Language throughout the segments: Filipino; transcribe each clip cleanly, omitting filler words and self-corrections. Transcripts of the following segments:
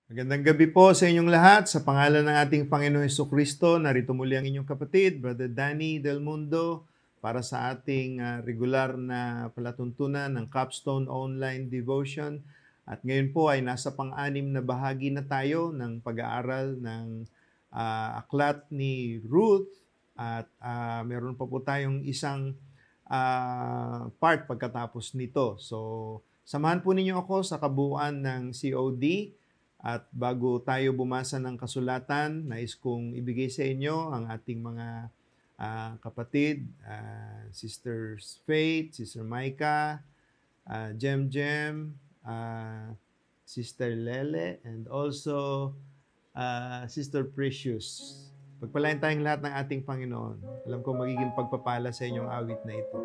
Magandang gabi po sa inyong lahat. Sa pangalan ng ating Panginoong Hesukristo, narito muli ang inyong kapatid, Brother Danny Del Mundo, para sa ating regular na palatuntunan ng Capstone Online Devotion. At ngayon po ay nasa pang-anim na bahagi na tayo ng pag-aaral ng aklat ni Ruth. At meron pa po tayong isang part pagkatapos nito. So, samahan po ninyo ako sa kabuuan ng COD. At bago tayo bumasa ng kasulatan, nais kong ibigay sa inyo ang ating mga kapatid, Sister Faith, Sister Micah, Jem Jem, Sister Lele, and also Sister Precious. Pagpalain tayong lahat ng ating Panginoon. Alam ko magiging pagpapala sa inyong awit na ito.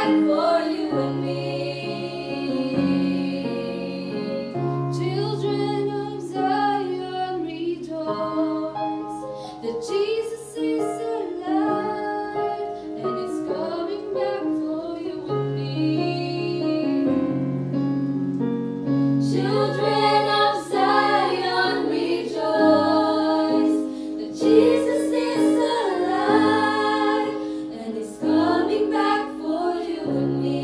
back for you and me. Children of Zion, rejoice that Jesus is alive and is coming back for you and me. Children of Zion, rejoice that Jesus is alive and is coming back for you and me.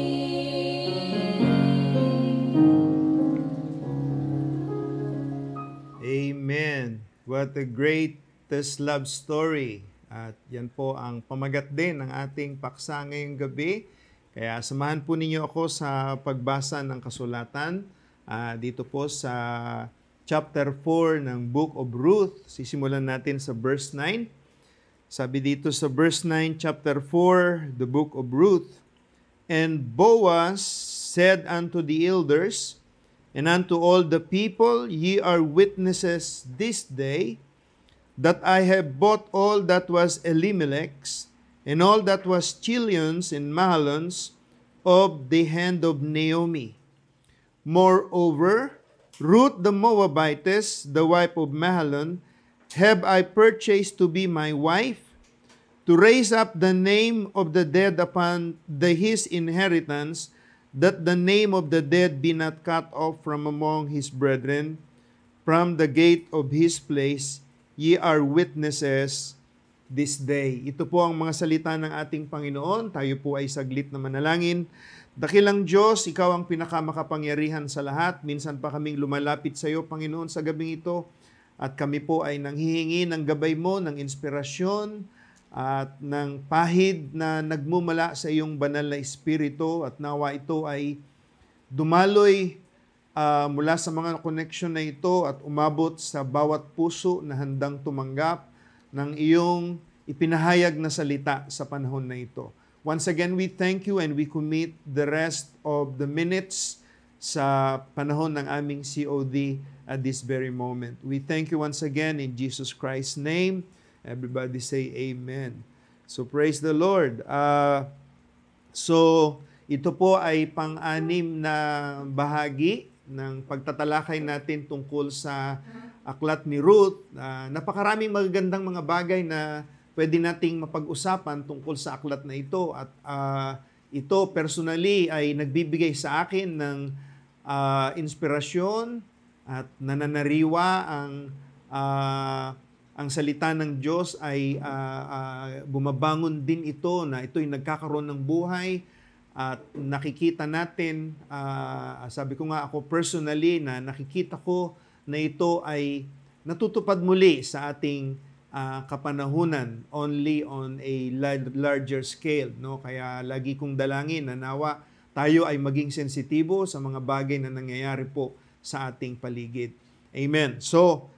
Amen. What a greatest love story. At yan po ang pamagat din ng ating paksa ngayong gabi. Kaya samahan po ninyo ako sa pagbasa ng kasulatan dito po sa chapter 4 ng Book of Ruth. Sisimulan natin sa verse 9. Sabi dito sa verse 9, chapter 4, the Book of Ruth. And Boaz said unto the elders, and unto all the people, ye are witnesses this day, that I have bought all that was Elimelech's, and all that was Chilion's and Mahlon's, of the hand of Naomi. Moreover, Ruth the Moabitess, the wife of Mahlon, have I purchased to be my wife, to raise up the name of the dead upon his inheritance, that the name of the dead be not cut off from among his brethren. From the gate of his place, ye are witnesses this day. Ito po ang mga salita ng ating Panginoon. Tayo po ay saglit na manalangin. Dakilang Diyos, Ikaw ang pinakamakapangyarihan sa lahat. Minsan pa kaming lumalapit sa iyo, Panginoon, sa gabing ito. At kami po ay nanghihingi ng gabay mo, ng inspirasyon, at ng pahid na nagmumula sa iyong banal na espiritu, at nawa ito ay dumaloy mula sa mga connection na ito at umabot sa bawat puso na handang tumanggap ng iyong ipinahayag na salita sa panahon na ito. Once again, we thank you and we commit the rest of the minutes sa panahon ng aming COD at this very moment. We thank you once again in Jesus Christ's name. Everybody say amen. So praise the Lord. So ito po ay pang-anim na bahagi ng pagtatalakay natin tungkol sa aklat ni Ruth. Napakaraming magagandang mga bagay na pwede nating mapag-usapan tungkol sa aklat na ito. At ito personally ay nagbibigay sa akin ng inspirasyon at nananariwa ang salita ng Diyos ay bumabangon din ito na ito'y nagkakaroon ng buhay at nakikita natin, sabi ko nga ako personally na nakikita ko na ito ay natutupad muli sa ating kapanahunan only on a larger scale. No? Kaya lagi kong dalangin na nawa tayo ay maging sensitibo sa mga bagay na nangyayari po sa ating paligid. Amen. So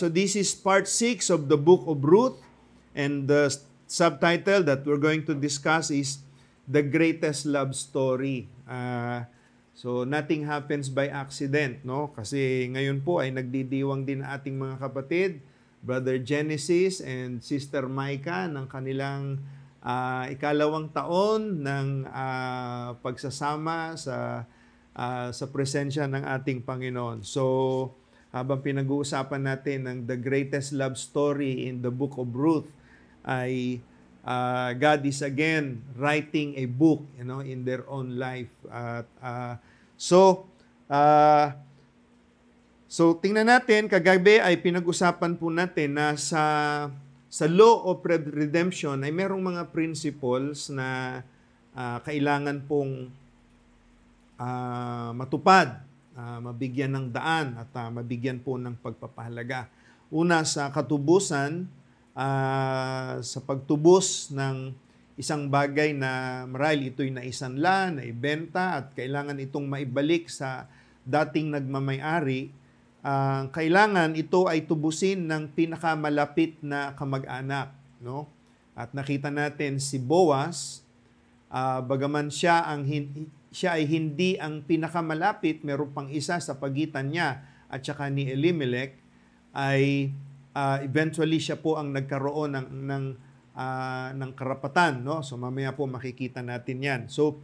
this is part 6 of the book of Ruth, and the subtitle that we're going to discuss is The Greatest Love Story. So nothing happens by accident, no? Kasi ngayon po ay nagdidiwang din ating mga kapatid, Brother Genesis and Sister Micah, ng kanilang ikalawang taon ng pagsasama sa presensya ng ating Panginoon. So habang pinag-uusapan natin ng the greatest love story in the book of Ruth, ay God is again writing a book, in their own life. So tingnan natin, kagabi ay pinag-usapan po natin na sa law of redemption ay merong mga principles na kailangan pong matupad, mabigyan ng daan at mabigyan po ng pagpapahalaga. Una, sa katubusan, sa pagtubos ng isang bagay na marahil ito'y naisanla, naibenta, at kailangan itong maibalik sa dating nagmamay-ari, kailangan ito ay tubusin ng pinakamalapit na kamag-anak. No? At nakita natin si Boaz, bagaman siya ay hindi ang pinakamalapit, meron pang isa sa pagitan niya at saka ni Elimelech, ay eventually siya po ang nagkaroon ng ng karapatan, no? So mamaya po makikita natin 'yan. So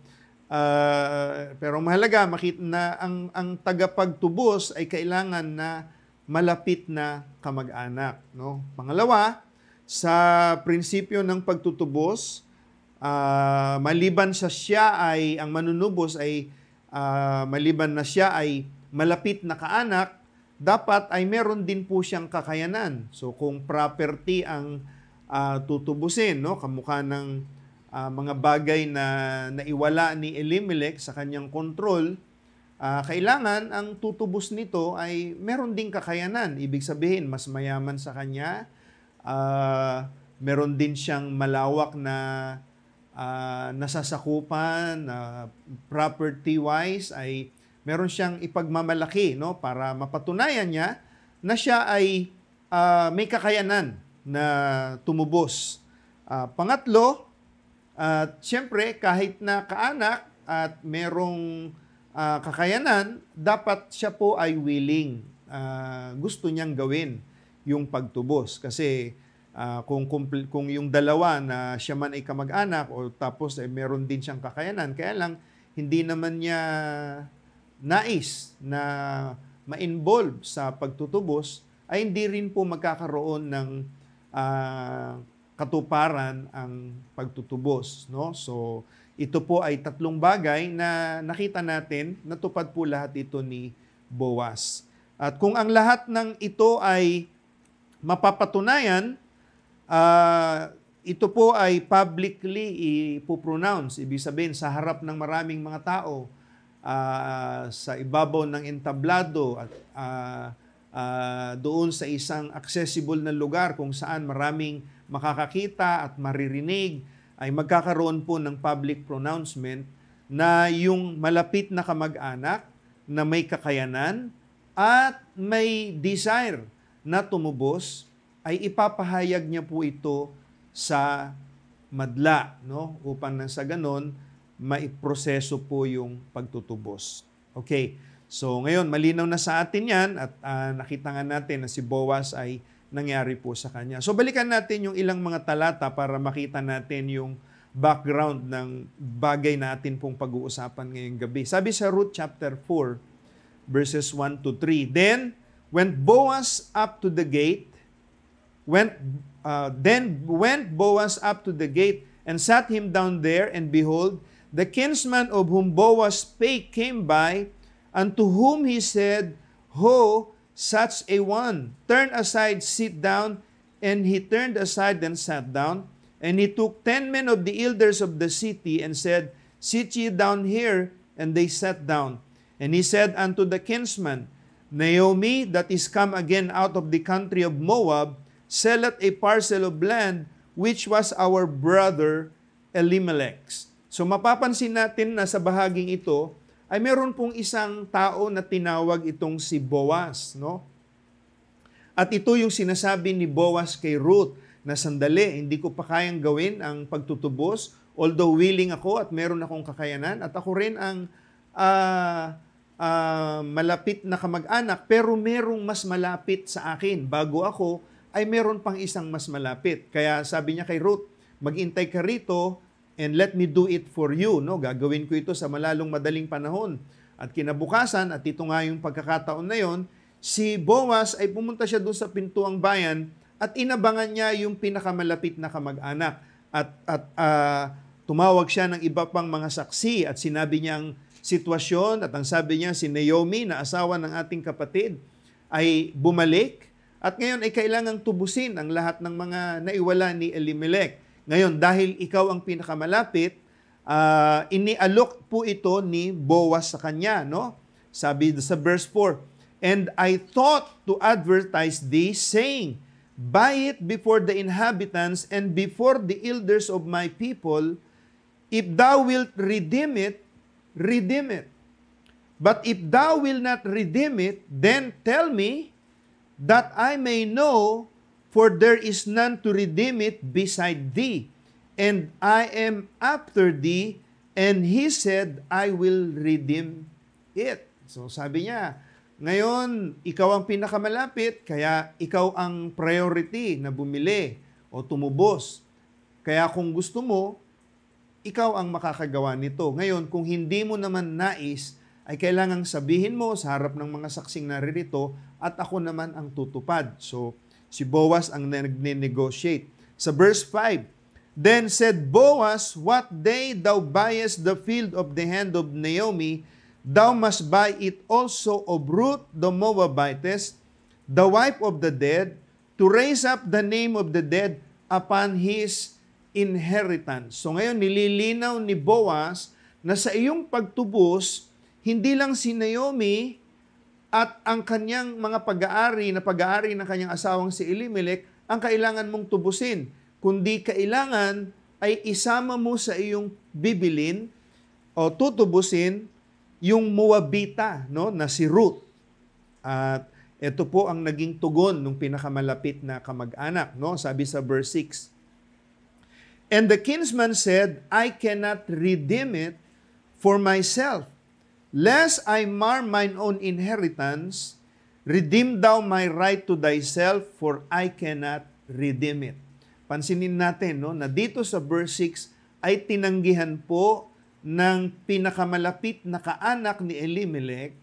pero mahalaga makita na ang tagapagtubos ay kailangan na malapit na kamag-anak, no? Pangalawa, sa prinsipyo ng pagtutubos, maliban sa siya ay ang manunubos ay maliban na siya ay malapit na kaanak, dapat ay meron din po siyang kakayanan. So kung property ang tutubusin, no, kamukha ng mga bagay na naiwala ni Elimelech sa kanyang kontrol, kailangan ang tutubos nito ay meron ding kakayanan. Ibig sabihin, mas mayaman sa kanya, meron din siyang malawak na nasasakupan, property-wise, ay meron siyang ipagmamalaki, no, para mapatunayan niya na siya ay may kakayanan na tumubos. Pangatlo, at siyempre, kahit na kaanak at merong kakayanan, dapat siya po ay willing. Gusto niyang gawin yung pagtubos. Kasi kung yung dalawa na siya man ay kamag-anak o tapos ay meron din siyang kakayanan, kaya lang hindi naman niya nais na ma-involve sa pagtutubos, ay hindi rin po magkakaroon ng katuparan ang pagtutubos, no? So ito po ay tatlong bagay na nakita natin, natupad po lahat ito ni Boaz. At kung ang lahat ng ito ay mapapatunayan, ito po ay publicly ipopronounce, ibig sabihin sa harap ng maraming mga tao, sa ibabaw ng entablado at doon sa isang accessible na lugar kung saan maraming makakakita at maririnig, ay magkakaroon po ng public pronouncement na yung malapit na kamag-anak na may kakayanan at may desire na tumubos, ay ipapahayag niya po ito sa madla, no? Upang nang sa ganon, maiproseso po yung pagtutubos. Okay, so ngayon, malinaw na sa atin yan at nakita nga natin na si Boaz ay nangyari po sa kanya. So balikan natin yung ilang mga talata para makita natin yung background ng bagay natin pong pag-uusapan ngayong gabi. Sabi sa Ruth chapter 4, verses 1 to 3, Then went Boaz up to the gate, went Boaz up to the gate and sat him down there, and behold, the kinsman of whom Boaz spake came by, unto whom he said, Ho, such a one, turn aside, sit down. And he turned aside and sat down. And he took 10 men of the elders of the city and said, Sit ye down here. And they sat down. And he said unto the kinsman, Naomi, that is come again out of the country of Moab, selleth a parcel of land, which was our brother Elimelech's. So mapapansin natin na sa bahaging ito, ay meron pong isang tao na tinawag itong si Boaz, no? At ito yung sinasabi ni Boaz kay Ruth, na sandali, hindi ko pa kayang gawin ang pagtutubos, although willing ako at meron akong kakayanan, at ako rin ang malapit na kamag-anak, pero merong mas malapit sa akin. Bago ako, ay meron pang isang mas malapit. Kaya sabi niya kay Ruth, mag-intay ka rito, and let me do it for you, no? Gagawin ko ito sa malalong madaling panahon. At kinabukasan, at ito nga yung pagkakataon na yon, si Boaz ay pumunta siya doon sa pintuang bayan at inabangan niya yung pinakamalapit na kamag-anak. At tumawag siya ng iba pang mga saksi at sinabi niyang sitwasyon, at ang sabi niya, si Naomi, na asawa ng ating kapatid, ay bumalik at ngayon ay kailangang tubusin ang lahat ng mga naiwala ni Elimelech. Ngayon, dahil ikaw ang pinakamalapit, inialok po ito ni Boaz sa kanya, no? Sabi sa verse 4, And I thought to advertise thee, saying, Buy it before the inhabitants and before the elders of my people. If thou wilt redeem it, redeem it. But if thou wilt not redeem it, then tell me, that I may know, for there is none to redeem it beside thee, and I am after thee. And he said, I will redeem it. So sabi niya, ngayon, ikaw ang pinakamalapit, kaya ikaw ang priority na bumili o tumubos. Kaya kung gusto mo, ikaw ang makakagawa nito. Ngayon, kung hindi mo naman nais, ay kailangang sabihin mo sa harap ng mga saksing naririto at ako naman ang tutupad. So, si Boaz ang nag-negotiate. Sa verse 5, Then said Boaz, What day thou buyest the field of the hand of Naomi, thou must buy it also of Ruth the Moabitess, the wife of the dead, to raise up the name of the dead upon his inheritance. So ngayon, nililinaw ni Boaz na sa iyong pagtubos, hindi lang si Naomi at ang kanyang mga pag-aari na pag-aari ng kanyang asawang si Elimelech ang kailangan mong tubusin, kundi kailangan ay isama mo sa iyong bibilin o tutubusin yung Moabita, no, na si Ruth. At ito po ang naging tugon ng pinakamalapit na kamag-anak, no? Sabi sa verse 6. And the kinsman said, I cannot redeem it for myself, lest I mar mine own inheritance. Redeem thou my right to thyself, for I cannot redeem it. Pansinin natin, no, na dito sa verse 6 ay tinanggihan po ng pinakamalapit na kaanak ni Elimelech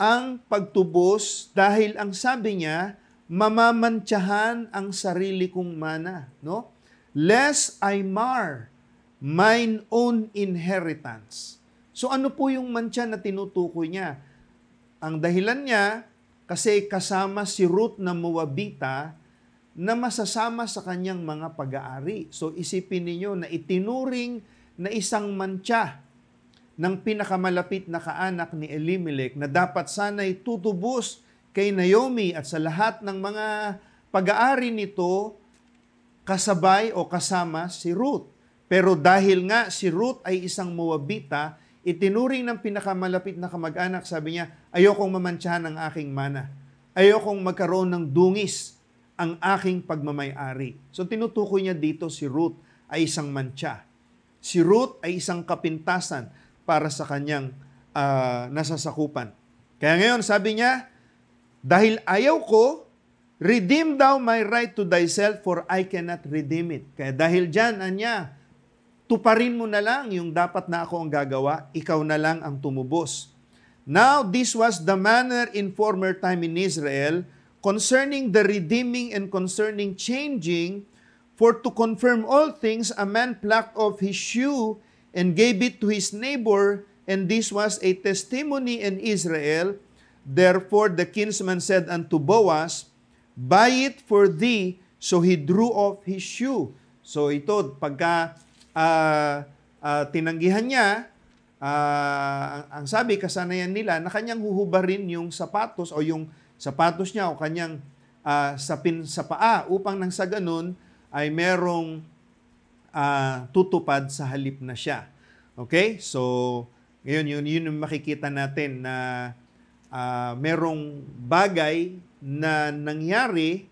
ang pagtubos dahil ang sabi niya, mamamantsahan ang sarili kong mana, no? Lest I mar mine own inheritance. So ano po yung mantsa na tinutukoy niya? Ang dahilan niya, kasi kasama si Ruth na Moabita na masasama sa kanyang mga pag-aari. So isipin ninyo na itinuring na isang mantsa ng pinakamalapit na kaanak ni Elimelech na dapat sana'y tutubos kay Naomi at sa lahat ng mga pag-aari nito kasabay o kasama si Ruth. Pero dahil nga si Ruth ay isang Moabita, itinuring ng pinakamalapit na kamag-anak, sabi niya, ayokong mamantsahan ang aking mana. Ayokong magkaroon ng dungis ang aking pagmamay-ari. So tinutukoy niya dito si Ruth ay isang mantsa. Si Ruth ay isang kapintasan para sa kanyang nasasakupan. Kaya ngayon, sabi niya, dahil ayaw ko, redeem thou my right to thyself, for I cannot redeem it. Kaya dahil dyan, anya, tuparin mo na lang yung dapat na ako ang gagawa, ikaw na lang ang tumubos. Now, this was the manner in former time in Israel, concerning the redeeming and concerning changing, for to confirm all things, a man plucked off his shoe and gave it to his neighbor, and this was a testimony in Israel. Therefore the kinsman said unto Boaz, Buy it for thee. So he drew off his shoe. So ito, pagka tinanggihan niya, ang sabi, kasanayan nila, na kanyang huhubarin yung sapatos o yung sapatos niya o kanyang sapin sa paa upang nang sa ganun ay merong tutupad sa halip na siya. Okay? So, yun yung makikita natin na merong bagay na nangyari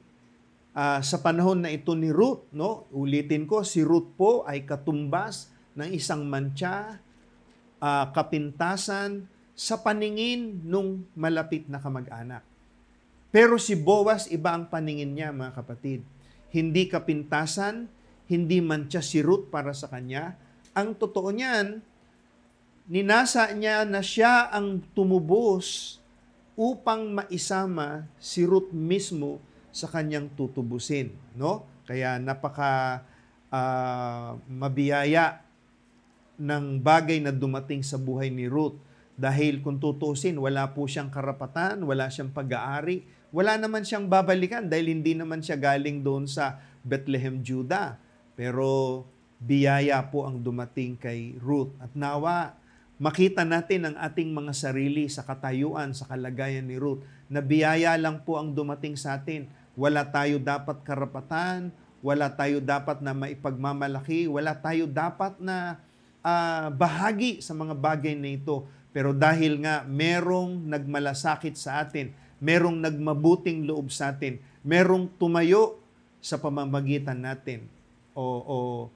sa panahon na ito ni Ruth, no? Ulitin ko, si Ruth po ay katumbas ng isang mantsa, kapintasan sa paningin nung malapit na kamag-anak. Pero si Boaz, iba ang paningin niya, mga kapatid. Hindi kapintasan, hindi mantsa si Ruth para sa kanya. Ang totoo niyan, ninasa niya na siya ang tumubos upang maisama si Ruth mismo sa kanyang tutubusin, no? Kaya napaka mabiyaya ng bagay na dumating sa buhay ni Ruth. Dahil kung tutusin, wala po siyang karapatan, wala siyang pag-aari, wala naman siyang babalikan dahil hindi naman siya galing doon sa Bethlehem, Judah. Pero biyaya po ang dumating kay Ruth. At nawa, makita natin ang ating mga sarili sa katayuan, sa kalagayan ni Ruth, na biyaya lang po ang dumating sa atin. Wala tayo dapat karapatan, wala tayo dapat na maipagmamalaki, wala tayo dapat na bahagi sa mga bagay na ito. Pero dahil nga merong nagmalasakit sa atin, merong nagmabuting loob sa atin, merong tumayo sa pamamagitan natin, o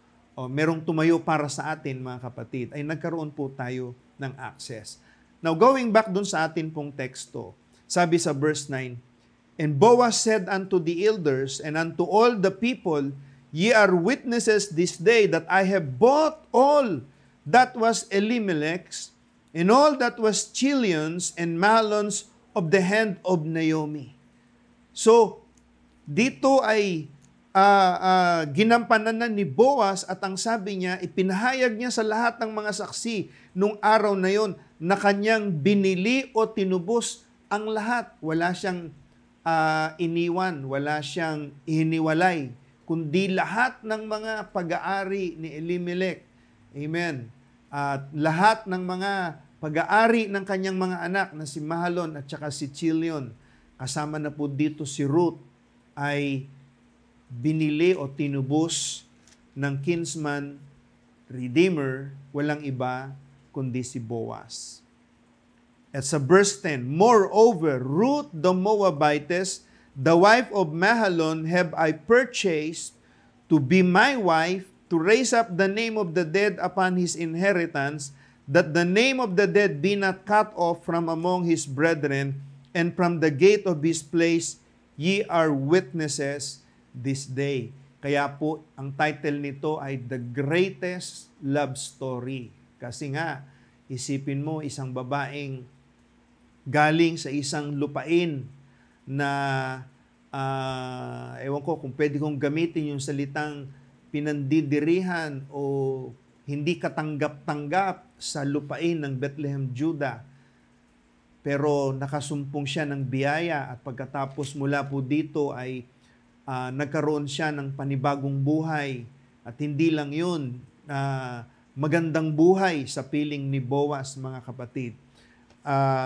merong tumayo para sa atin, mga kapatid, ay nagkaroon po tayo ng access. Now, going back dun sa atin pong teksto, sabi sa verse 9, And Boaz said unto the elders and unto all the people, Ye are witnesses this day that I have bought all that was Elimelech's, and all that was Chilion's and Mahlon's of the hand of Naomi. So, dito ay ginampanan na ni Boaz at ang sabi niya, ipinahayag niya sa lahat ng mga saksi nung araw na yon na kanyang binili o tinubos ang lahat. Wala siyang iniwan, wala siyang hiniwalay, kundi lahat ng mga pag-aari ni Elimelech. Amen. At lahat ng mga pag-aari ng kanyang mga anak na si Mahlon at saka si Chilion, kasama na po dito si Ruth, ay binili o tinubos ng kinsman redeemer, walang iba kundi si Boaz. At sa verse 10, moreover, Ruth the Moabitess, the wife of Mahlon, have I purchased to be my wife, to raise up the name of the dead upon his inheritance, that the name of the dead be not cut off from among his brethren, and from the gate of his place ye are witnesses this day. Kaya po, ang title nito ay The Greatest Love Story. Kasi nga, isipin mo, isang babaeng galing sa isang lupain na, ewan ko kung pwede kong gamitin yung salitang pinandidirihan o hindi katanggap-tanggap sa lupain ng Bethlehem, Judah. Pero nakasumpong siya ng biyaya at pagkatapos mula po dito ay nagkaroon siya ng panibagong buhay. At hindi lang yun, magandang buhay sa piling ni Boaz, mga kapatid.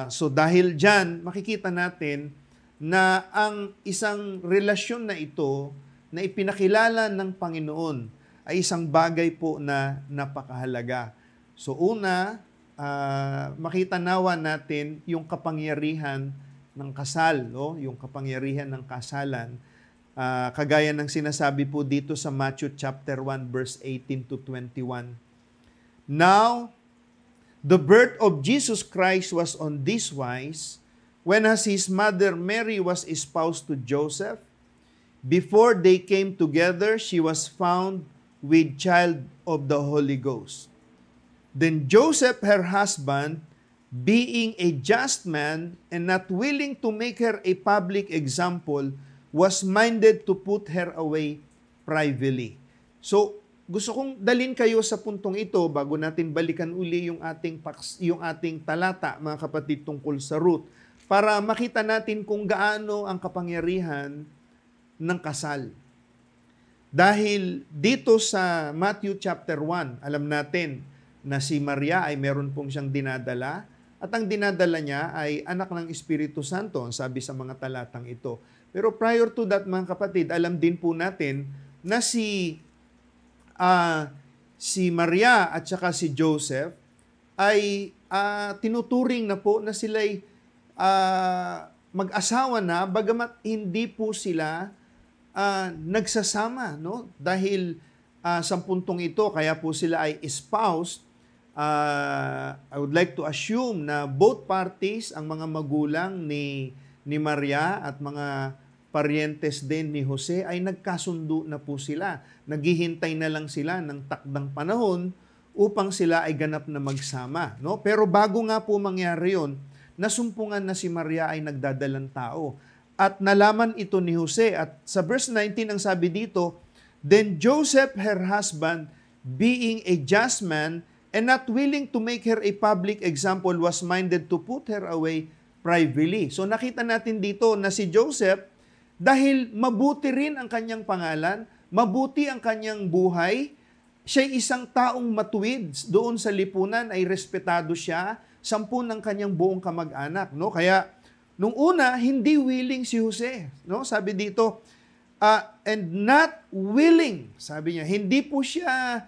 So dahil dyan, makikita natin na ang isang relasyon na ito na ipinakilala ng Panginoon ay isang bagay po na napakahalaga. So una, makita nawa natin yung kapangyarihan ng kasal, no? Yung kapangyarihan ng kasalan. Kagaya ng sinasabi po dito sa Matthew chapter 1 verse 18 to 21. Now, the birth of Jesus Christ was on this wise, when as his mother Mary was espoused to Joseph, before they came together, she was found with child of the Holy Ghost. Then Joseph, her husband, being a just man and not willing to make her a public example, was minded to put her away privately. So, gusto kong dalin kayo sa puntong ito bago natin balikan uli yung ating talata, mga kapatid, tungkol sa Ruth, para makita natin kung gaano ang kapangyarihan ng kasal. Dahil dito sa Matthew chapter 1, alam natin na si Maria ay meron pong siyang dinadala at ang dinadala niya ay anak ng Espiritu Santo, ang sabi sa mga talatang ito. Pero prior to that, mga kapatid, alam din po natin na si Maria at saka si Joseph ay tinuturing na po na sila'y mag-asawa na, bagamat hindi po sila nagsasama, no? Dahil sa puntong ito, kaya po sila ay espoused. I would like to assume na both parties, ang mga magulang ni Maria at mga parientes din ni Jose, ay nagkasundo na po sila. Naghihintay na lang sila ng takdang panahon upang sila ay ganap na magsama, no? Pero bago nga po mangyari yon, nasumpungan na si Maria ay nagdadalang tao. At nalaman ito ni Jose. At sa verse 19, ang sabi dito, then Joseph, her husband, being a just man, and not willing to make her a public example, was minded to put her away privately. So nakita natin dito na si Joseph, dahil mabuti rin ang kanyang pangalan, mabuti ang kanyang buhay, siya'y isang taong matuwid doon sa lipunan, ay respetado siya, 10 ng kanyang buong kamag-anak, no? Kaya nung una, hindi willing si Jose, no? Sabi dito, and not willing, sabi niya, hindi po siya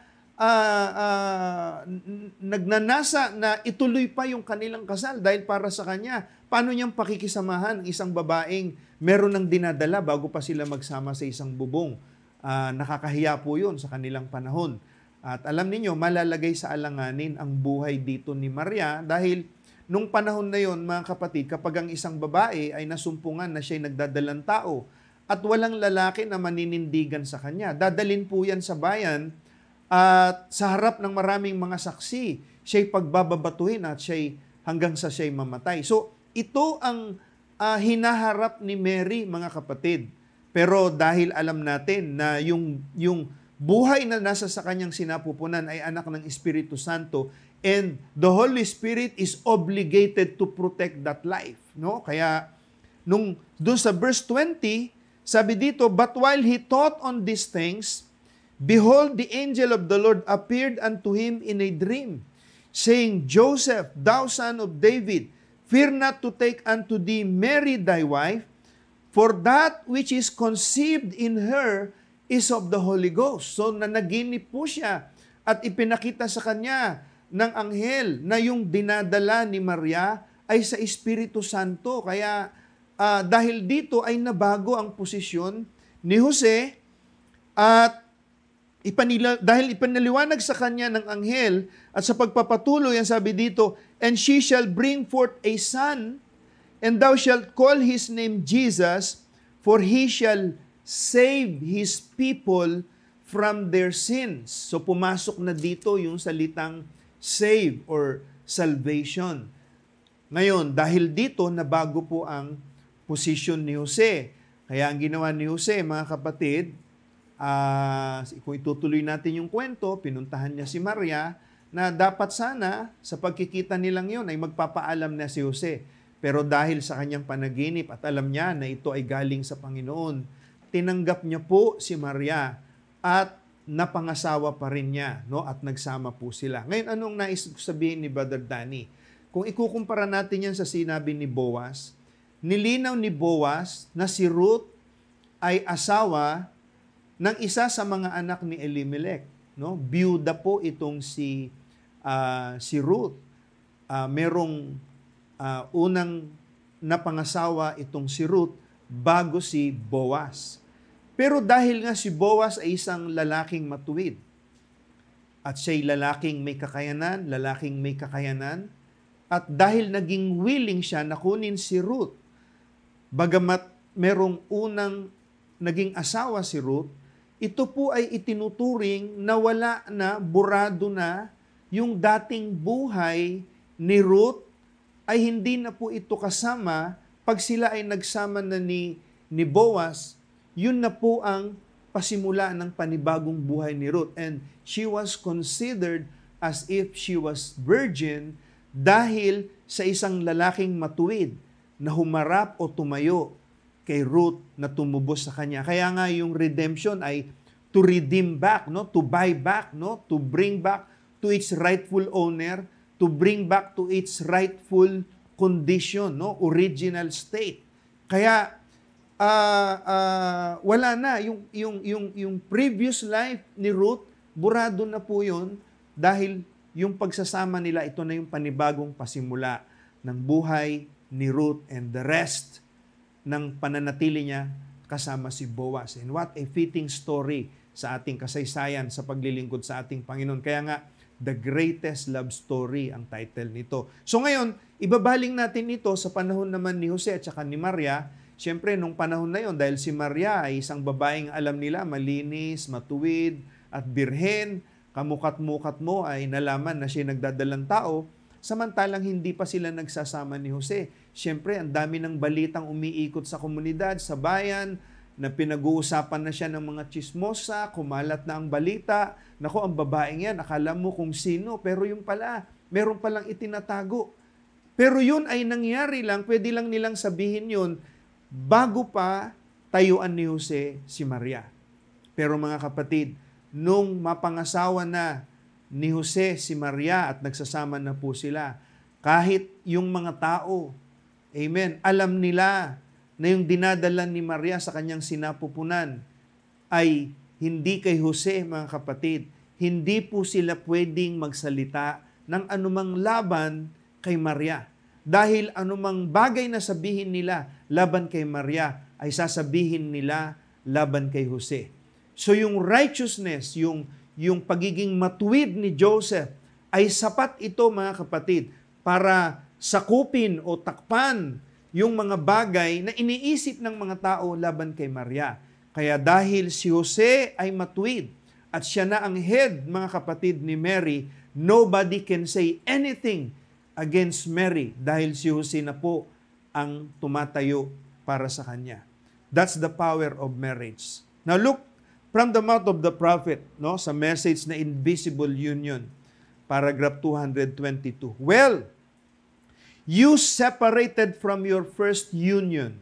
nagnanasa na ituloy pa yung kanilang kasal dahil para sa kanya, paano niyang pakikisamahan ang isang babaeng meron ng dinadala bago pa sila magsama sa isang bubong? Nakakahiya po yun sa kanilang panahon. At alam niyo, malalagay sa alanganin ang buhay dito ni Maria dahil nung panahon na yon, mga kapatid, kapag ang isang babae ay nasumpungan na siya'y nagdadalang tao at walang lalaki na maninindigan sa kanya. Dadalin po yan sa bayan at sa harap ng maraming mga saksi, siya'y pagbababatuhin at hanggang sa siya'y mamatay. So, ito ang hinaharap ni Mary, mga kapatid. Pero dahil alam natin na yung buhay na nasa sa kanyang sinapupunan ay anak ng Espiritu Santo, and the Holy Spirit is obligated to protect that life. No? Kaya, doon sa verse 20, sabi dito, "But while he thought on these things, behold, the angel of the Lord appeared unto him in a dream, saying, Joseph, thou son of David, fear not to take unto thee Mary thy wife, for that which is conceived in her is of the Holy Ghost." So nanaginip po siya at ipinakita sa kanya ng anghel na yung dinadala ni Maria ay sa Espiritu Santo. Kaya dahil dito ay nabago ang posisyon ni Jose at dahil ipanaliwanag sa kanya ng anghel at sa pagpapatuloy, ang sabi dito, "And she shall bring forth a son, and thou shalt call his name Jesus, for he shall save his people from their sins." So pumasok na dito yung salitang save or salvation. Ngayon, dahil dito, nabago po ang posisyon ni Jose. Kaya ang ginawa ni Jose, mga kapatid, kung itutuloy natin yung kwento, pinuntahan niya si Maria na dapat sana sa pagkikita nilang yon ay magpapaalam na si Jose. Pero dahil sa kanyang panaginip at alam niya na ito ay galing sa Panginoon, tinanggap niya po si Maria at napangasawa pa rin niya, no? At nagsama po sila. Ngayon, anong nais sabihin ni Brother Danny? Kung ikukumpara natin yan sa sinabi ni Boaz, nilinaw ni Boaz na si Ruth ay asawa ng isa sa mga anak ni Elimelech, no? Biyuda po itong si Ruth. Merong unang napangasawa itong si Ruth bago si Boaz. Pero dahil nga si Boaz ay isang lalaking matuwid at siya'y lalaking may kakayanan, at dahil naging willing siya na kunin si Ruth, bagamat merong unang naging asawa si Ruth, ito po ay itinuturing na wala na, burado na, yung dating buhay ni Ruth ay hindi na po ito kasama. Pag sila ay nagsama na ni Boaz, yun na po ang pasimula ng panibagong buhay ni Ruth. And she was considered as if she was virgin dahil sa isang lalaking matuwid na humarap o tumayo kay Ruth na tumubos sa kanya. Kaya nga yung redemption ay to redeem back, no? To buy back, no? To bring back to its rightful owner, to bring back to its rightful condition, no? Original state. Kaya wala na yung previous life ni Ruth, burado na po yun dahil yung pagsasama nila, ito na yung panibagong pasimula ng buhay ni Ruth and the rest ng pananatili niya kasama si Boaz. And what a fitting story sa ating kasaysayan sa paglilingkod sa ating Panginoon. Kaya nga, The Greatest Love Story ang title nito. So ngayon, ibabaling natin ito sa panahon naman ni Jose at saka ni Maria. Siyempre, nung panahon na yon, dahil si Maria ay isang babaeng alam nila, malinis, matuwid, at birhen, kamukat-mukat mo ay nalaman na siya nagdadalang tao, samantalang hindi pa sila nagsasama ni Jose. Siyempre, ang dami ng balitang umiikot sa komunidad, sa bayan, na pinag-uusapan na siya ng mga chismosa, kumalat na ang balita. Naku, ang babaeng yan, akala mo kung sino, pero yung pala, meron palang itinatago. Pero yun ay nangyari lang, pwede lang nilang sabihin yun, bago pa tayuan ni Jose si Maria. Pero mga kapatid, nung mapangasawa na ni Jose si Maria at nagsasama na po sila, kahit yung mga tao, amen, alam nila na yung dinadala ni Maria sa kanyang sinapupunan ay hindi kay Jose, mga kapatid. Hindi po sila pwedeng magsalita ng anumang laban kay Maria. Dahil anumang bagay na sabihin nila laban kay Maria ay sasabihin nila laban kay Jose. So yung righteousness, yung pagiging matuwid ni Joseph ay sapat ito, mga kapatid, para sakupin o takpan yung mga bagay na iniisip ng mga tao laban kay Maria. Kaya dahil si Jose ay matuwid at siya na ang head, mga kapatid, ni Mary, nobody can say anything against Mary dahil si Jose na po ang tumatayo para sa kanya. That's the power of marriage. Now look, from the mouth of the prophet, no, sa message na Invisible Union, paragraph 222. Well, you separated from your first union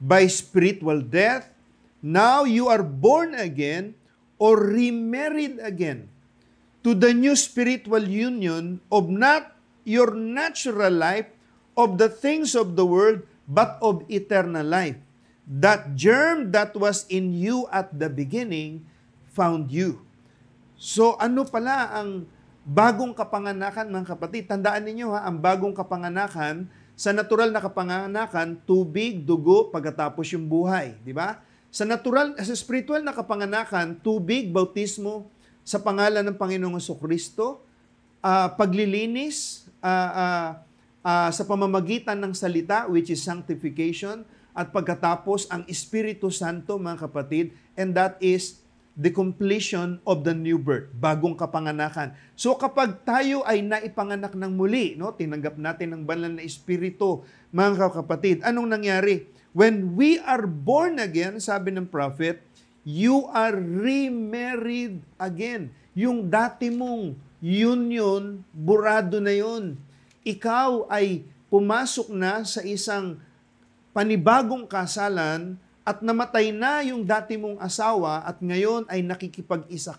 by spiritual death. Now you are born again or remarried again to the new spiritual union of not your natural life, of the things of the world, but of eternal life. That germ that was in you at the beginning found you. So ano pala ang bagong kapanganakan, mga kapatid? Tandaan ninyo ang bagong kapanganakan, sa natural na kapanganakan, tubig, dugo, pagkatapos yung buhay. Di ba? Sa spiritual na kapanganakan, tubig, bautismo, sa pangalan ng Panginoong Jesucristo, paglilinis, sa pamamagitan ng salita, which is sanctification, at pagkatapos ang Espiritu Santo, mga kapatid, and that is the completion of the new birth, bagong kapanganakan. So kapag tayo ay naipanganak ng muli, no, tinanggap natin ng banal na Espiritu, mga kapatid, anong nangyari? When we are born again, sabi ng prophet, you are remarried again. Yung dati mong union, burado na yun. Ikaw ay pumasok na sa isang panibagong kasalan at namatay na yung dati mong asawa at ngayon ay nakikipag-isa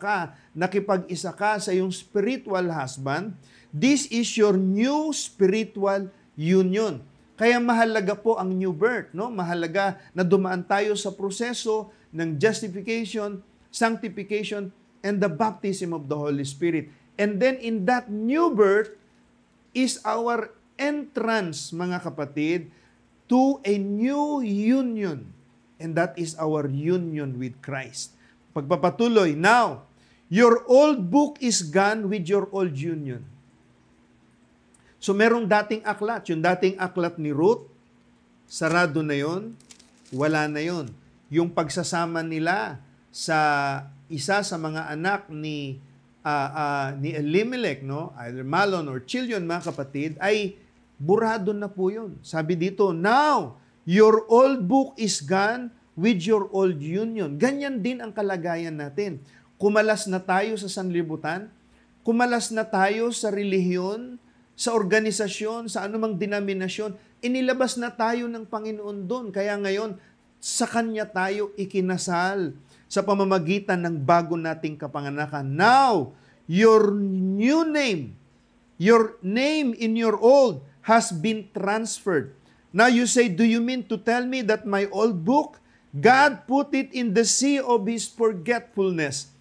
ka sa iyong spiritual husband. This is your new spiritual union. Kaya mahalaga po ang new birth, no? Mahalaga na dumaan tayo sa proseso ng justification, sanctification, and the baptism of the Holy Spirit. And then in that new birth is our entrance, mga kapatid, to a new union. And that is our union with Christ. Pagpapatuloy, now, your old book is gone with your old union. So merong dating aklat. Yung dating aklat ni Ruth, sarado na yon, wala na yon. Yung pagsasama nila sa isa sa mga anak ni Elimelech, no? Either Mahlon or Chilion, mga kapatid, ay burado na po yun. Sabi dito, now, your old book is gone with your old union. Ganyan din ang kalagayan natin. Kumalas na tayo sa sanlibutan, kumalas na tayo sa relihiyon, sa organisasyon, sa anumang denominasyon, inilabas na tayo ng Panginoon doon. Kaya ngayon, sa Kanya tayo ikinasal sa pamamagitan ng bago nating kapanganakan. Now, your new name, your name in your old, has been transferred. Now you say, do you mean to tell me that my old book, God put it in the sea of His forgetfulness?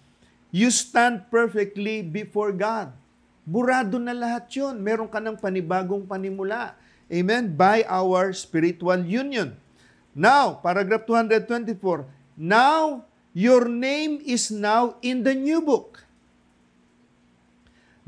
You stand perfectly before God. Burado na lahat yun. Meron ka ng panibagong panimula. Amen? By our spiritual union. Now, paragraph 224, now your name is now in the new book.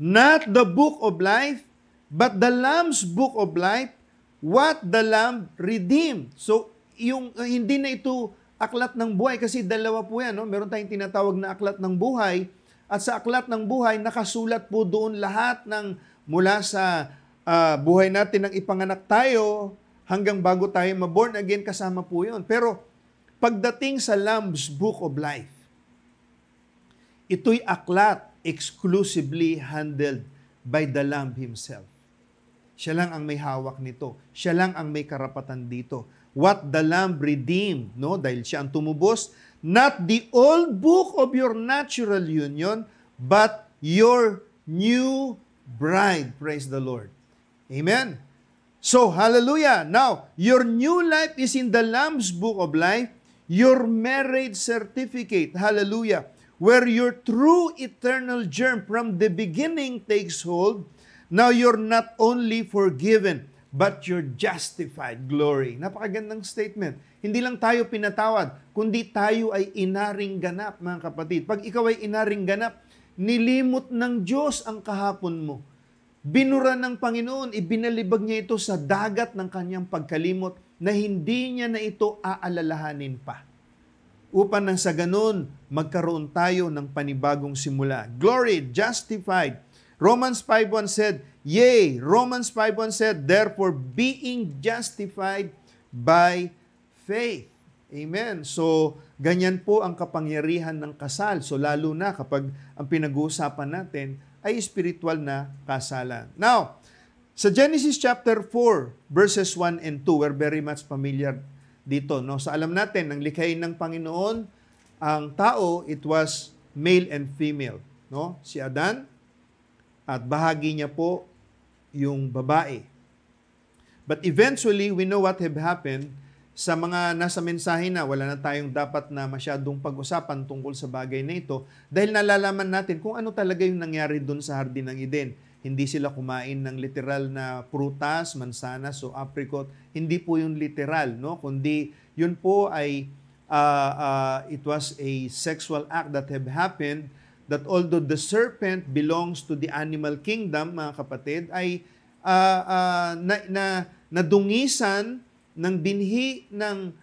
Not the book of life, but the Lamb's book of life, what the Lamb redeemed. So, yung hindi na ito aklat ng buhay kasi dalawa po yan. No? Meron tayong tinatawag na aklat ng buhay at sa aklat ng buhay, nakasulat po doon lahat ng mula sa buhay natin ng ipanganak tayo hanggang bago tayo ma-born again, kasama po yun. Pero pagdating sa Lamb's book of life, ito'y aklat exclusively handled by the Lamb Himself. Siya lang ang may hawak nito. Siya lang ang may karapatan dito. What the Lamb redeemed, no? Dahil siya ang tumubos, not the old book of your natural union, but your new bride. Praise the Lord. Amen. So, hallelujah. Now, your new life is in the Lamb's book of life, your marriage certificate. Hallelujah. Where your true eternal germ from the beginning takes hold. Now you're not only forgiven, but you're justified. Glory. Napakagandang statement. Hindi lang tayo pinatawad, kundi tayo ay inaring ganap, mga kapatid. Pag ikaw ay inaring ganap, nilimot ng Diyos ang kahapon mo. Binura ng Panginoon, ibinalibag niya ito sa dagat ng kanyang pagkalimot na hindi niya na ito aalalahanin pa. Upang nang sa ganun, magkaroon tayo ng panibagong simula. Glory, justified. Romans 5:1 said, yea, Romans 5:1 said, therefore being justified by faith. Amen. So, ganyan po ang kapangyarihan ng kasal. So, lalo na kapag ang pinag-uusapan natin ay spiritual na kasalan. Now, sa Genesis chapter 4, verses 1 and 2, we're very much familiar dito. No? So, alam natin, ang likhain ng Panginoon, ang tao, it was male and female. No? Si Adan, at bahagi niya po yung babae. But eventually, we know what have happened. Sa mga nasa mensahe na, wala na tayong dapat na masyadong pag-usapan tungkol sa bagay na ito dahil nalalaman natin kung ano talaga yung nangyari doon sa Hardin ng Eden. Hindi sila kumain ng literal na prutas, mansanas o apricot. Hindi po yung literal, no? Kundi yun po ay it was a sexual act that have happened that although the serpent belongs to the animal kingdom, mga kapatid, ay nadungisan ng binhi ng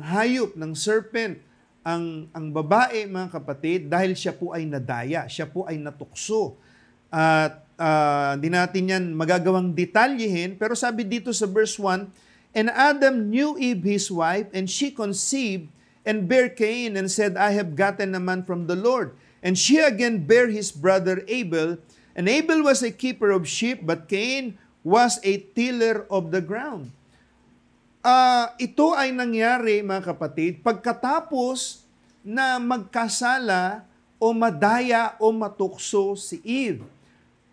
hayop, ng serpent, ang babae, mga kapatid, dahil siya po ay nadaya, siya po ay natukso. At di natin yan magagawang detalyehin, pero sabi dito sa verse 1, and Adam knew Eve his wife, and she conceived, and bare Cain, and said, I have gotten a man from the Lord. And she again bare his brother Abel, and Abel was a keeper of sheep, but Cain was a tiller of the ground. Ito ay nangyari, mga kapatid, pagkatapos na magkasala o madaya o matukso si Eve.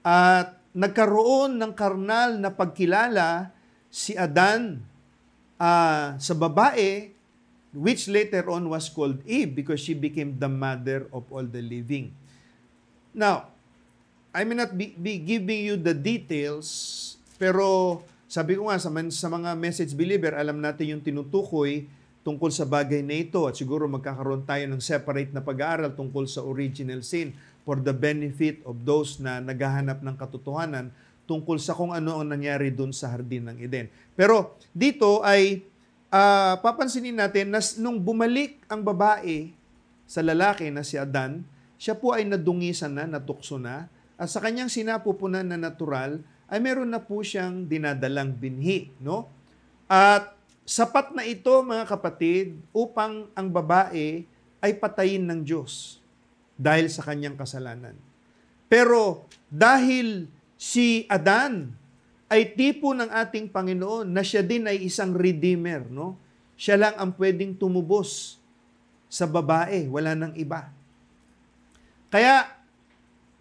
At nagkaroon ng karnal na pagkilala si Adan sa babae, which later on was called Eve because she became the mother of all the living. Now, I may not be giving you the details, pero sabi ko nga sa mga message believer, alam natin yung tinutukoy tungkol sa bagay na ito at siguro magkakaroon tayo ng separate na pag-aaral tungkol sa original sin for the benefit of those na naghahanap ng katotohanan tungkol sa kung ano ang nangyari doon sa Hardin ng Eden. Pero dito ay papansinin natin na nung bumalik ang babae sa lalaki na si Adan, siya po ay nadungisan na, natukso na, at sa kanyang sinapupunan na natural, ay meron na po siyang dinadalang binhi. No? At sapat na ito, mga kapatid, upang ang babae ay patayin ng Diyos dahil sa kanyang kasalanan. Pero dahil si Adan ay tipo ng ating Panginoon na siya din ay isang redeemer, no? Siya lang ang pwedeng tumubos sa babae, wala nang iba. Kaya,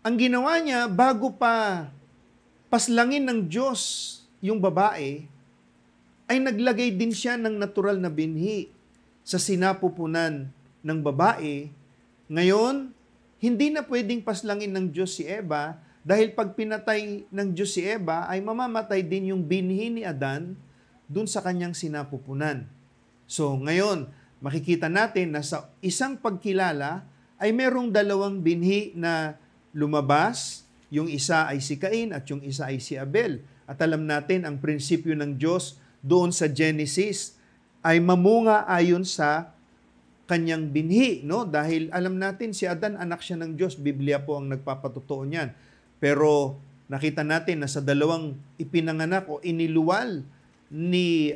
ang ginawa niya, bago pa paslangin ng Diyos yung babae, ay naglagay din siya ng natural na binhi sa sinapupunan ng babae. Ngayon, hindi na pwedeng paslangin ng Diyos si Eva dahil pag pinatay ng Diyos si Eva, ay mamamatay din yung binhi ni Adan dun sa kanyang sinapupunan. So, ngayon, makikita natin na sa isang pagkilala ay merong dalawang binhi na lumabas. Yung isa ay si Cain at yung isa ay si Abel. At alam natin, ang prinsipyo ng Diyos doon sa Genesis ay mamunga ayon sa kanyang binhi. No? Dahil alam natin, si Adan, anak siya ng Diyos. Biblia po ang nagpapatotoo niyan. Pero nakita natin na sa dalawang ipinanganak o iniluwal ni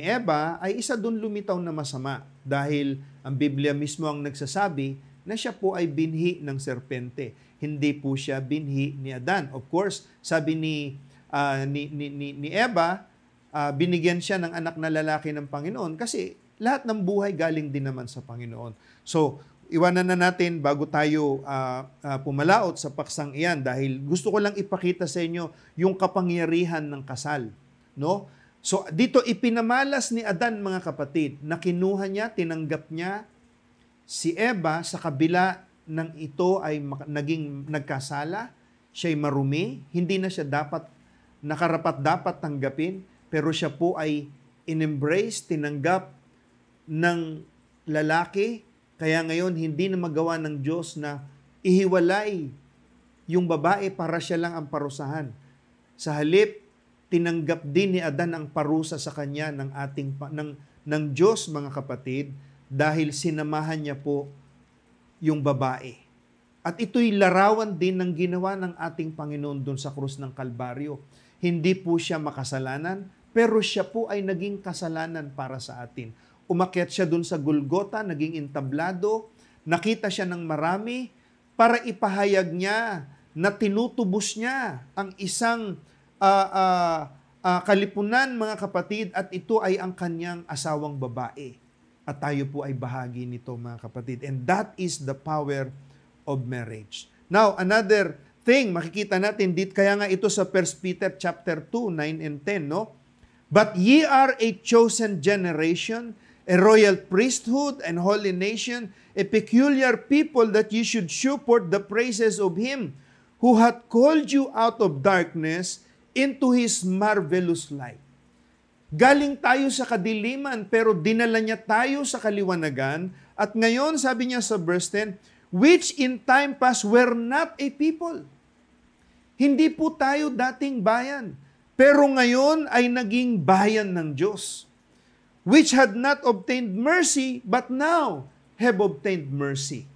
Eva, ay isa doon lumitaw na masama. Dahil ang Biblia mismo ang nagsasabi na siya po ay binhi ng serpente. Hindi po siya binhi ni Adan. Of course, sabi ni Eva, binigyan siya ng anak na lalaki ng Panginoon kasi lahat ng buhay galing din naman sa Panginoon. So, iwanan na natin bago tayo pumalaot sa paksang iyan dahil gusto ko lang ipakita sa inyo yung kapangyarihan ng kasal. No? So, dito ipinamalas ni Adan, mga kapatid, na kinuha niya, tinanggap niya si Eva sa kabila ng ito ay naging nagkasala, siya'y marumi, hindi na siya nakarapat-dapat tanggapin, pero siya po ay in-embrace, tinanggap ng lalaki, kaya ngayon hindi na magawa ng Diyos na ihiwalay yung babae para siya lang ang parusahan. Sa halip, tinanggap din ni Adan ang parusa sa kanya ng Diyos, mga kapatid, dahil sinamahan niya po yung babae. At ito'y larawan din ng ginawa ng ating Panginoon doon sa krus ng Kalbaryo. Hindi po siya makasalanan, pero siya po ay naging kasalanan para sa atin. Umakyat siya doon sa Golgota, naging entablado, nakita siya ng marami para ipahayag niya na tinutubos niya ang isang kalipunan, mga kapatid, at ito ay ang kanyang asawang babae. At tayo po ay bahagi nito, mga kapatid. And that is the power of marriage. Now, another thing, makikita natin dito, kaya nga ito sa 1 Peter chapter 2, 9 and 10, no? But ye are a chosen generation, a royal priesthood and holy nation, a peculiar people, that ye should show forth the praises of Him who hath called you out of darkness into His marvelous light. Galing tayo sa kadiliman, pero dinala niya tayo sa kaliwanagan. At ngayon, sabi niya sa verse 10, which in time past were not a people. Hindi po tayo dating bayan, pero ngayon ay naging bayan ng Diyos. Which had not obtained mercy, but now have obtained mercy.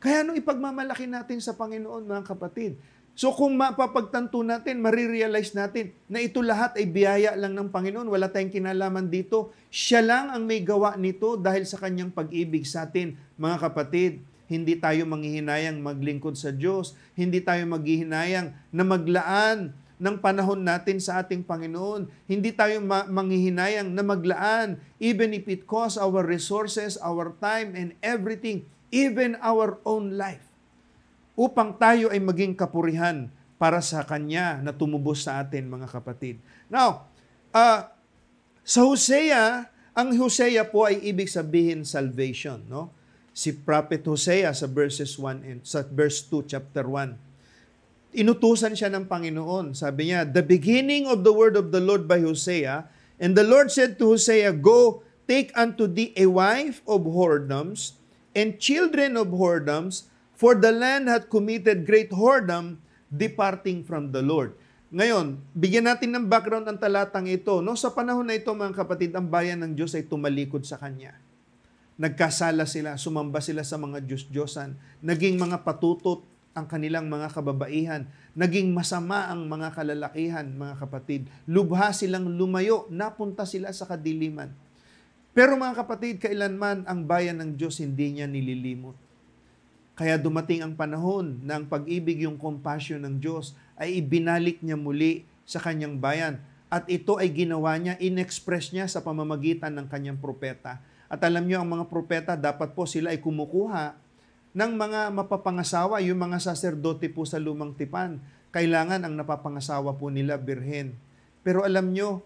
Kaya nung ipagmamalaki natin sa Panginoon, mga kapatid, so kung mapapagtanto natin, marirealize natin na ito lahat ay biyaya lang ng Panginoon. Wala tayong kinalaman dito. Siya lang ang may gawa nito dahil sa kanyang pag-ibig sa atin. Mga kapatid, hindi tayo manghihinayang maglingkod sa Diyos. Hindi tayo maghihinayang na maglaan ng panahon natin sa ating Panginoon. Hindi tayo manghihinayang na maglaan, even if it costs our resources, our time, and everything, even our own life, upang tayo ay maging kapurihan para sa Kanya na tumubos sa atin, mga kapatid. Now, sa Hosea, ang Hosea po ay ibig sabihin salvation, no? Si Prophet Hosea sa verse 2, chapter 1. Inutusan siya ng Panginoon. Sabi niya, the beginning of the word of the Lord by Hosea, and the Lord said to Hosea, go, take unto thee a wife of whoredoms, and children of whoredoms, for the land hath committed great whoredom, departing from the Lord. Ngayon, bigyan natin ng background ang talatang ito. No? Sa panahon na ito, mga kapatid, ang bayan ng Diyos ay tumalikod sa Kanya. Nagkasala sila, sumamba sila sa mga Diyos-Diyosan, naging mga patutot ang kanilang mga kababaihan, naging masama ang mga kalalakihan, mga kapatid. Lubha silang lumayo, napunta sila sa kadiliman. Pero mga kapatid, kailanman ang bayan ng Diyos hindi niya nililimot. Kaya dumating ang panahon na ang pag-ibig, yung compassion ng Diyos ay ibinalik niya muli sa kanyang bayan. At ito ay ginawa niya, in-express niya sa pamamagitan ng kanyang propeta. At alam niyo, ang mga propeta, dapat po sila ay kumukuha ng mga mapapangasawa, yung mga saserdote po sa lumang tipan. Kailangan ang napapangasawa po nila birhen. Pero alam niyo,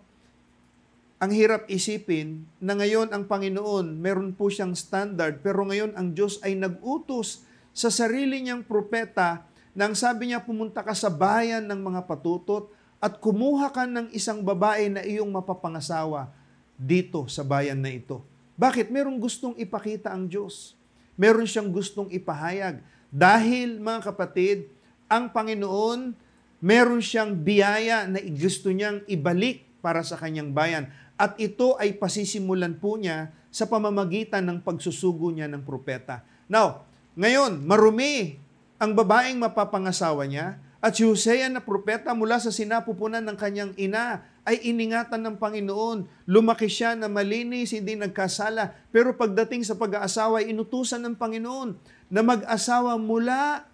ang hirap isipin na ngayon ang Panginoon, meron po siyang standard, pero ngayon ang Diyos ay nag-utos sa sarili niyang propeta nang sabi niya, pumunta ka sa bayan ng mga patutot at kumuha ka ng isang babae na iyong mapapangasawa dito sa bayan na ito. Bakit? Merong gustong ipakita ang Diyos. Meron siyang gustong ipahayag. Dahil, mga kapatid, ang Panginoon, meron siyang biyaya na gusto niyang ibalik para sa kanyang bayan. At ito ay pasisimulan po niya sa pamamagitan ng pagsusugo niya ng propeta. Now, ngayon, marumi ang babaeng mapapangasawa niya at si Hosea na propeta mula sa sinapupunan ng kanyang ina ay iningatan ng Panginoon. Lumaki siya na malinis, hindi nagkasala. Pero pagdating sa pag-aasawa, inutusan ng Panginoon na mag-asawa mula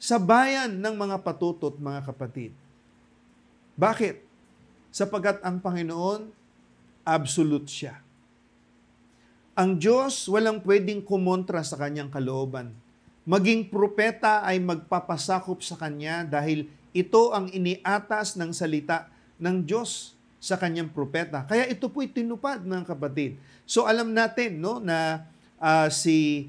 sa bayan ng mga patutot, mga kapatid. Bakit? Sapagat ang Panginoon, absolute siya. Ang Diyos walang pwedeng kumontra sa kanyang kalooban. Maging propeta ay magpapasakop sa kanya dahil ito ang iniatas ng salita ng Diyos sa kanyang propeta. Kaya ito po'y tinupad, mga kapatid. So alam natin, no, na si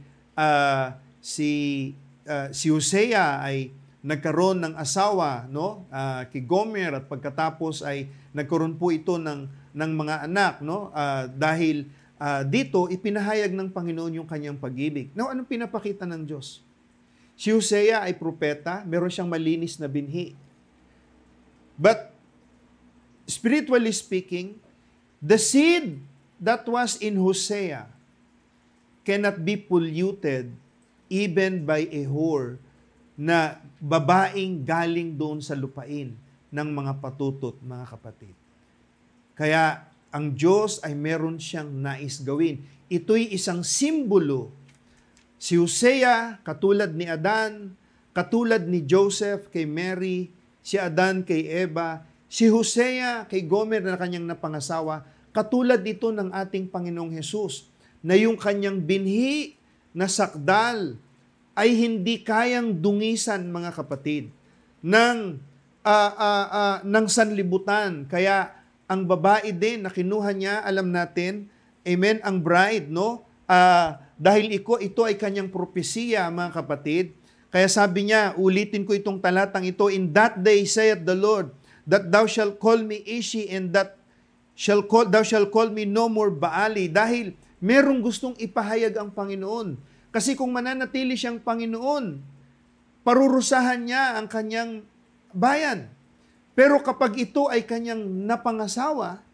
Hosea ay nagkaroon ng asawa, no, kay Gomer, at pagkatapos ay nagkaroon po ito ng mga anak, no, dahil dito ipinahayag ng Panginoon yung kanyang pag-ibig. Now, anong pinapakita ng Diyos? Si Hosea ay propeta, meron siyang malinis na binhi. But spiritually speaking, the seed that was in Hosea cannot be polluted even by a whore na babaeng galing doon sa lupain ng mga patutot, mga kapatid. Kaya ang Diyos ay meron siyang nais gawin. Ito'y isang simbolo. Si Hosea, katulad ni Adan, katulad ni Joseph kay Mary, si Adan kay Eva, si Hosea kay Gomer na kanyang napangasawa, katulad ito ng ating Panginoong Hesus, na yung kanyang binhi na sakdal ay hindi kayang dungisan, mga kapatid, ng sanlibutan. Kaya ang babae din na kinuha niya, alam natin, amen, ang bride, no? Dahil ito ay kanyang propesiya, mga kapatid. Kaya sabi niya, ulitin ko itong talatang ito, in that day saith the Lord, that thou shalt call me Ishi, and that thou shalt call me no more Baali. Dahil merong gustong ipahayag ang Panginoon. Kasi kung mananatili siyang Panginoon, parurusahan niya ang kanyang bayan. Pero kapag ito ay kanyang napangasawa,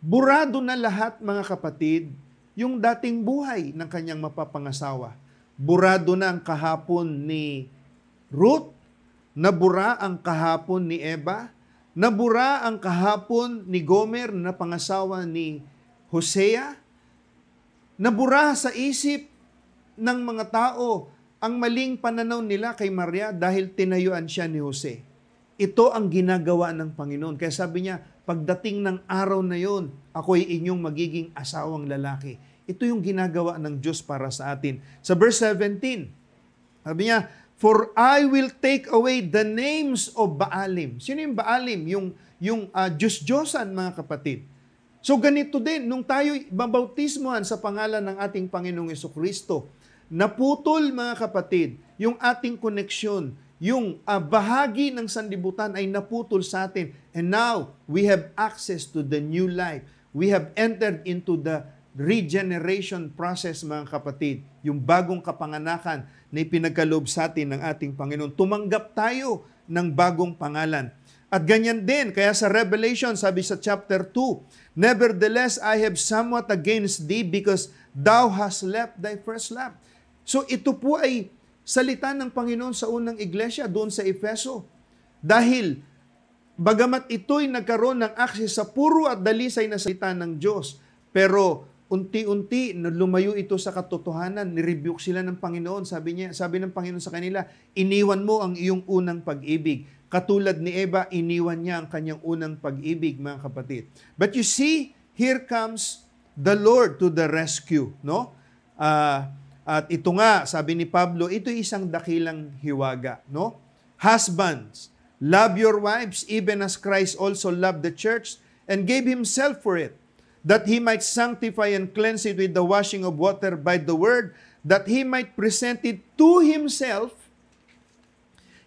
burado na lahat, mga kapatid, yung dating buhay ng kanyang mapapangasawa. Burado na ang kahapon ni Ruth, nabura ang kahapon ni Eva, nabura ang kahapon ni Gomer na pangasawa ni Hosea, nabura sa isip ng mga tao ang maling pananaw nila kay Maria dahil tinayuan siya ni Jose. Ito ang ginagawa ng Panginoon. Kaya sabi niya, pagdating ng araw na yon, ako'y inyong magiging asawang lalaki. Ito yung ginagawa ng Diyos para sa atin. Sa verse 17, sabi niya, for I will take away the names of Baalim. Sino yung Baalim? Yung Diyos-Diyosan, mga kapatid. So ganito din, nung tayo babautismohan sa pangalan ng ating Panginoong Jesucristo, naputol, mga kapatid, yung ating koneksyon, yung bahagi ng sanlibutan ay naputol sa atin. And now, we have access to the new life. We have entered into the regeneration process, mga kapatid. Yung bagong kapanganakan na ipinagkaloob sa atin ng ating Panginoon. Tumanggap tayo ng bagong pangalan. At ganyan din, kaya sa Revelation, sabi sa chapter 2, nevertheless, I have somewhat against thee because thou hast left thy first love. So ito po ay salita ng Panginoon sa unang iglesia doon sa Efeso. Dahil bagamat ito'y nagkaroon ng access sa puro at dalisay na salita ng Diyos, pero unti-unti lumayo ito sa katotohanan, nirebuke sila ng Panginoon. Sabi ng Panginoon sa kanila, iniwan mo ang iyong unang pag-ibig. Katulad ni Eva, iniwan niya ang kanyang unang pag-ibig, mga kapatid. But you see, here comes the Lord to the rescue, no? At ito nga, sabi ni Pablo, ito isang dakilang hiwaga, no? Husbands, love your wives even as Christ also loved the church and gave himself for it, that he might sanctify and cleanse it with the washing of water by the word, that he might present it to himself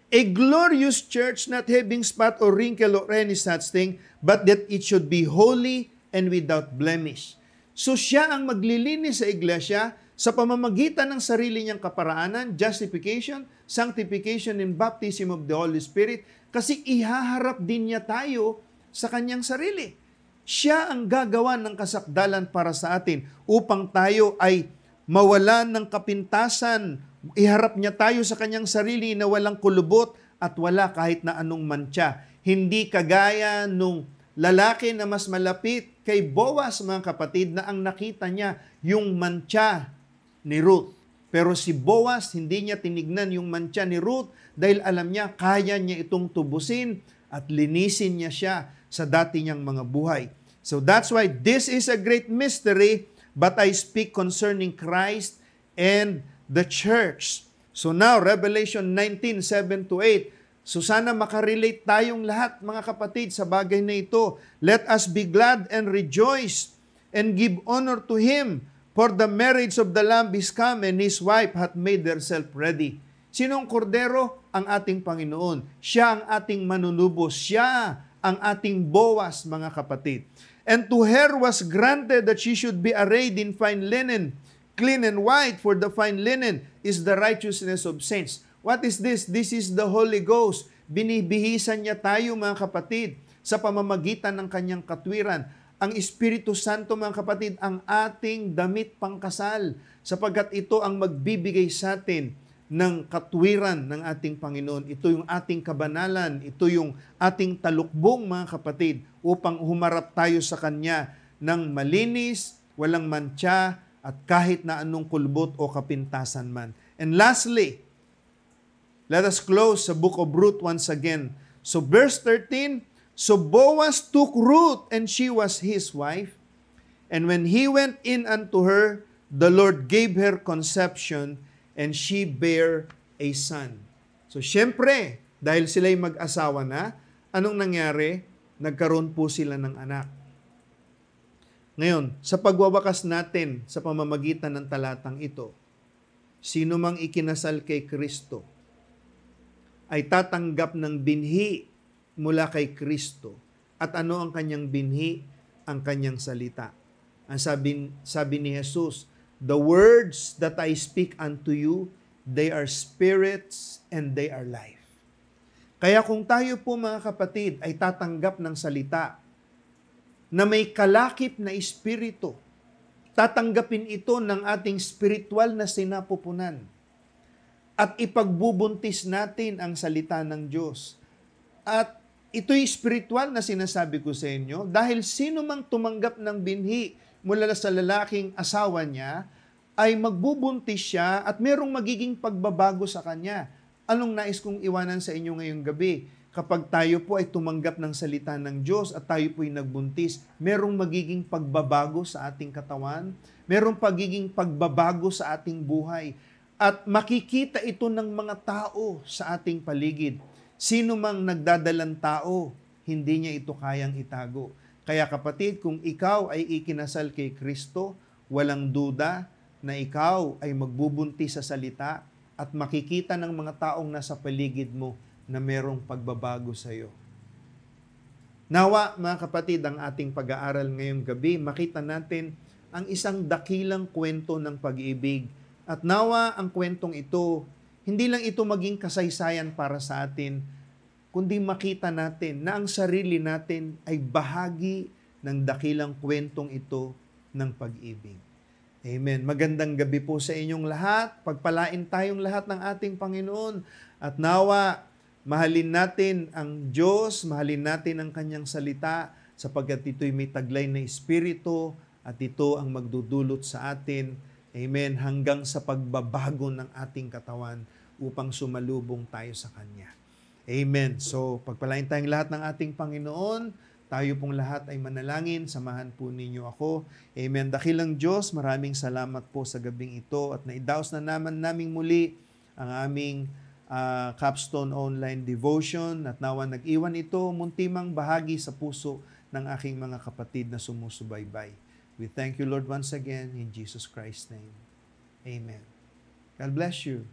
a glorious church, not having spot or wrinkle or any such thing, but that it should be holy and without blemish. So siya ang maglilinis sa iglesia sa pamamagitan ng sarili niyang kaparaanan, justification, sanctification, and baptism of the Holy Spirit, kasi ihaharap din niya tayo sa kanyang sarili. Siya ang gagawa ng kasakdalan para sa atin upang tayo ay mawalan ng kapintasan. Iharap niya tayo sa kanyang sarili na walang kulubot at wala kahit na anong mantsa. Hindi kagaya nung lalaki na mas malapit kay Boaz, mga kapatid, na ang nakita niya yung mantsa ni Ruth. Pero si Boaz, hindi niya tinignan yung mantsa ni Ruth dahil alam niya, kaya niya itong tubusin at linisin niya siya sa dati niyang mga buhay. So that's why this is a great mystery, but I speak concerning Christ and the church. So now, Revelation 19:7-8. So sana makarelate tayong lahat, mga kapatid, sa bagay na ito. Let us be glad and rejoice and give honor to Him, for the marriage of the Lamb is come, and His wife hath made herself ready. Sinong kordero? Ang ating Panginoon. Siya ang ating manunubos. Siya ang ating Boaz, mga kapatid. And to her was granted that she should be arrayed in fine linen, clean and white, for the fine linen is the righteousness of saints. What is this? This is the Holy Ghost. Binibihisan niya tayo, mga kapatid, sa pamamagitan ng kanyang katwiran. Ang Espiritu Santo, mga kapatid, ang ating damit pangkasal, sapagkat ito ang magbibigay sa atin ng katwiran ng ating Panginoon. Ito yung ating kabanalan, ito yung ating talukbong, mga kapatid, upang humarap tayo sa Kanya ng malinis, walang mantsa, at kahit na anong kulbot o kapintasan man. And lastly, let us close sa book of Ruth once again. So verse 13, so Boaz took Ruth, and she was his wife. And when he went in unto her, the Lord gave her conception, and she bare a son. So syempre, dahil sila'y mag-asawa na, anong nangyari? Nagkaroon po sila ng anak. Ngayon, sa pagwawakas natin sa pamamagitan ng talatang ito, sino mang ikinasal kay Kristo ay tatanggap ng binhi mula kay Kristo. At ano ang kanyang binhi? Ang kanyang salita. Ang sabi ni Jesus, the words that I speak unto you, they are spirits and they are life. Kaya kung tayo po, mga kapatid, ay tatanggap ng salita na may kalakip na espiritu, tatanggapin ito ng ating spiritual na sinapupunan at ipagbubuntis natin ang salita ng Diyos. At ito'y spiritual na sinasabi ko sa inyo dahil sino mang tumanggap ng binhi mula sa lalaking asawa niya ay magbubuntis siya at merong magiging pagbabago sa kanya. Anong nais kong iwanan sa inyo ngayong gabi? Kapag tayo po ay tumanggap ng salita ng Diyos at tayo po ay nagbuntis, merong magiging pagbabago sa ating katawan, merong pagiging pagbabago sa ating buhay, at makikita ito ng mga tao sa ating paligid. Sino mang nagdadalang tao, hindi niya ito kayang itago. Kaya kapatid, kung ikaw ay ikinasal kay Kristo, walang duda na ikaw ay magbubuntis sa salita at makikita ng mga taong nasa paligid mo na merong pagbabago sa iyo. Nawa, mga kapatid, ang ating pag-aaral ngayong gabi, makita natin ang isang dakilang kwento ng pag-ibig. At nawa, ang kwentong ito, hindi lang ito maging kasaysayan para sa atin, kundi makita natin na ang sarili natin ay bahagi ng dakilang kwentong ito ng pag-ibig. Amen. Magandang gabi po sa inyong lahat. Pagpalain tayong lahat ng ating Panginoon. At nawa, mahalin natin ang Diyos, mahalin natin ang Kanyang salita, sapagkat ito'y may taglay na espiritu at ito ang magdudulot sa atin, amen, hanggang sa pagbabago ng ating katawan upang sumalubong tayo sa Kanya. Amen. So, pagpalain tayong lahat ng ating Panginoon. Tayo pong lahat ay manalangin. Samahan po ninyo ako. Amen. Dakilang Diyos, maraming salamat po sa gabing ito at naidaos na naman naming muli ang aming Capstone Online Devotion at nawa nag-iwan ito muntimang bahagi sa puso ng aking mga kapatid na sumusubaybay. We thank you, Lord, once again in Jesus Christ's name. Amen. God bless you.